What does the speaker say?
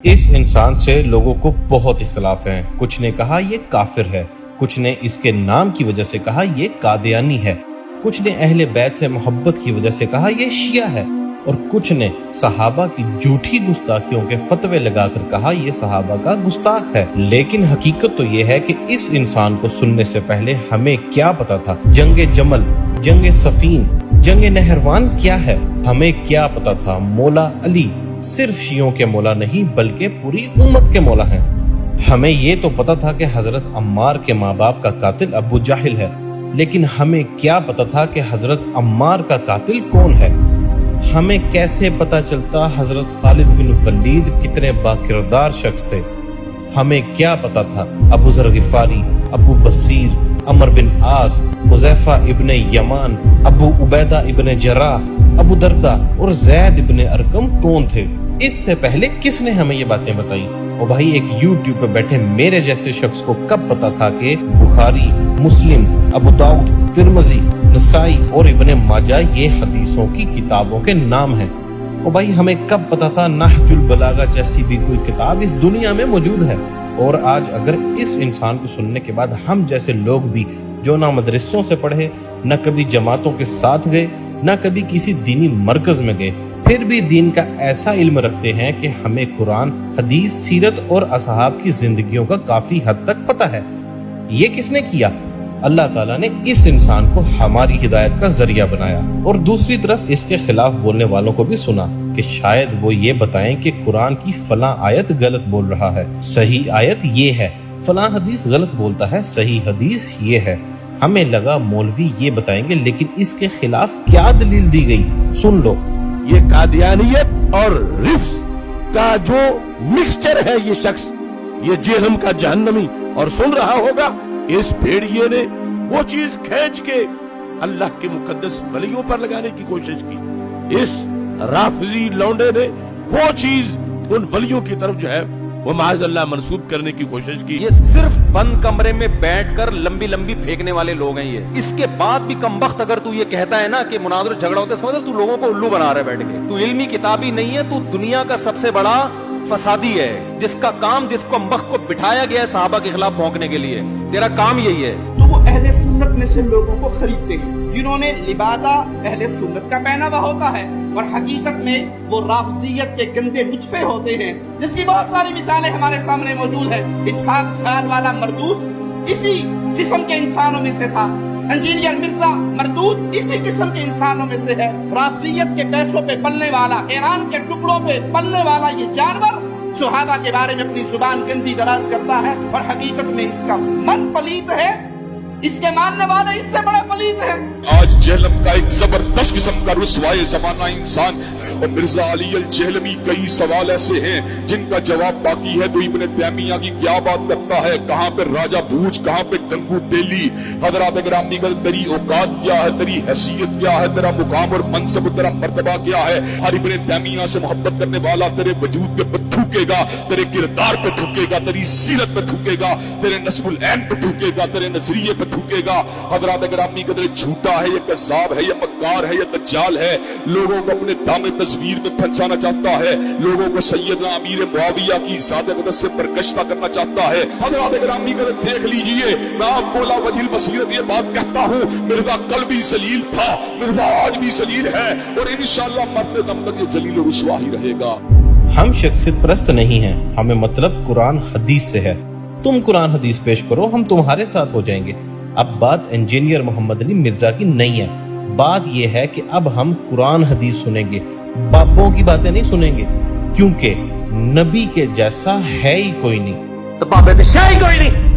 اس انسان سے لوگوں کو بہت اختلاف ہیں۔ کچھ نے کہا یہ کافر ہے، کچھ نے اس کے نام کی وجہ سے کہا یہ قادیانی ہے، کچھ نے اہل بیت سے محبت کی وجہ سے کہا یہ شیعہ ہے، اور کچھ نے صحابہ کی جھوٹی گستاخیوں کے فتوے لگا کر کہا یہ صحابہ کا گستاخ ہے۔ لیکن حقیقت تو یہ ہے کہ اس انسان کو سننے سے پہلے ہمیں کیا پتا تھا جنگ جمل، جنگ صفین، جنگ نہروان کیا ہے؟ ہمیں کیا پتا تھا مولا علی صرف شیعوں کے مولا نہیں بلکہ پوری امت کے مولا ہیں؟ ہمیں یہ تو پتا تھا کہ حضرت عمار کے ماں باپ کا قاتل ابو جہل ہے، لیکن ہمیں کیا پتا تھا کہ حضرت عمار کا قاتل کون ہے؟ ہمیں کیسے پتا چلتا حضرت خالد بن ولید کتنے باکردار شخص تھے؟ ہمیں کیا پتا تھا ابو ذر غفاری، ابو بصیر، عمر بن عاص، حذیفہ ابن یمان، ابو عبیدہ ابن جراح، ابو دردہ اور زید ابن ارقم کون تھے؟ اس سے پہلے کس نے ہمیں یہ باتیں بتائی؟ اور بھائی ایک یوٹیوب پہ بیٹھے میرے جیسے شخص کو کب پتا تھا کہ بخاری، مسلم، ابو داؤد، ترمذی، نسائی اور ابن ماجہ یہ حدیثوں کی کتابوں کے نام ہیں؟ اور بھائی ہمیں کب پتا تھا نہج البلاغہ جیسی بھی کوئی کتاب اس دنیا میں موجود ہے؟ اور آج اگر اس انسان کو سننے کے بعد ہم جیسے لوگ بھی جو نہ مدرسوں سے پڑھے، نہ کبھی جماعتوں کے ساتھ گئے، نہ کبھی کسی دینی مرکز میں گئے، پھر بھی دین کا ایسا علم رکھتے ہیں کہ ہمیں قرآن، حدیث، سیرت اور اصحاب کی زندگیوں کا کافی حد تک پتہ ہے، یہ کس نے کیا؟ اللہ تعالیٰ نے اس انسان کو ہماری ہدایت کا ذریعہ بنایا۔ اور دوسری طرف اس کے خلاف بولنے والوں کو بھی سنا کہ شاید وہ یہ بتائیں کہ قرآن کی فلاں آیت غلط بول رہا ہے، صحیح آیت یہ ہے، فلاں حدیث غلط بولتا ہے، صحیح حدیث یہ ہے۔ ہمیں لگا مولوی یہ بتائیں گے، لیکن اس کے خلاف کیا دلیل دی گئی سن لو۔ یہ قادیانیت اور رفض کا جو مکسچر ہے یہ شخص، یہ جہنم کا جہنمی، اور سن رہا ہوگا اس بھیڑیے نے وہ چیز کھینچ کے اللہ کے مقدس ولیوں پر لگانے کی کوشش کی، اس رافضی لونڈے نے وہ چیز ان ولیوں کی طرف جو ہے وہ معاذ اللہ منسوب کرنے کی کوشش کی۔ یہ صرف بند کمرے میں بیٹھ کر لمبی لمبی پھینکنے والے لوگ ہیں یہ۔ اس کے بعد بھی کم وقت اگر تو یہ کہتا ہے نا کہ مناظر جھگڑا ہوتا ہے، سمجھ تو لوگوں کو الو بنا رہا ہے بیٹھ کے۔ تو علمی کتابی نہیں ہے، تو دنیا کا سب سے بڑا فسادی ہے، جس کا کام، جس کو وقت کو بٹھایا گیا ہے صحابہ کے خلاف بھونکنے کے لیے، تیرا کام یہی ہے۔ تو وہ اہل سنت میں سے لوگوں کو خریدتے ہیں جنہوں نے لبادہ اہل سنت کا پہناوا ہوتا ہے، اور حقیقت میں وہ رافضیت کے گندے نطفے ہوتے ہیں، جس کی بہت ساری مثالیں ہمارے سامنے موجود ہیں۔ اسحاق جھال والا مردود اسی قسم کے انسانوں میں سے تھا، انجینئر مرزا مردود اسی قسم کے انسانوں میں سے ہے۔ رافضیت کے پیسوں پہ پلنے والا، ایران کے ٹکڑوں پہ پلنے والا یہ جانور صحابہ کے بارے میں اپنی زبان گندی دراز کرتا ہے، اور حقیقت میں اس کا من پلیت ہے، اس کے ماننے والے اس سے بڑے پلیت ہیں۔ آج جہلم کا ایک زبردست قسم کا رسوائے زمانہ انسان، اور مرزا علی الجہلمی کئی سوال ایسے ہیں جن کا جواب باقی ہے۔ تو ابن تیمیہ کی کیا بات کرتا ہے، کہاں پہ راجہ بھوج، کہاں پہ گنگو تیلی؟ حضرات گرامی کا تیری اوقات کیا ہے، تیری حیثیت کیا ہے، تیرا مقام اور منصب، تیرا مرتبہ کیا ہے؟ ہر ابن تیمیہ سے محبت کرنے والا تیرے وجود کے پر تھوکے گا، تیرے کردار پہ تھوکے گا، تیری سیرت پہ تھوکے گا، تیرے نسب العین پہ تھوکے گا، تیرے نظریے پہ تھوکے گا۔ حضرات گرامی کا جھوٹا ہے، یہ کذاب ہے، یہ مکار ہے، یہ دجال ہے، لوگوں کو اپنے دام تصویر میں پھنسانا چاہتا ہے، لوگوں کو سیدنا امیر معاویہ کی ذات اقدس سے برگشتہ کرنا چاہتا ہے۔ حضرات گرامی کا دیکھ لیجئے، میں آپ کو لا وجہ البصیرت یہ بات کہتا ہوں، مرزا کل بھی ذلیل تھا، مرزا آج بھی ذلیل ہے، اور انشاءاللہ مرتے دم تک یہ ذلیل و رسوا ہی رہے گا۔ ہم شخصیت پرست نہیں ہیں، ہمیں مطلب قرآن حدیث سے ہے۔ تم قرآن حدیث پیش کرو، ہم تمہارے ساتھ ہو جائیں گے۔ اب بات انجینئر محمد علی مرزا کی نہیں ہے، بات یہ ہے کہ اب ہم قرآن حدیث سنیں گے، بابوں کی باتیں نہیں سنیں گے، کیونکہ نبی کے جیسا ہے ہی کوئی نہیں۔ تو بابے تو شاہی کوئی نہیں۔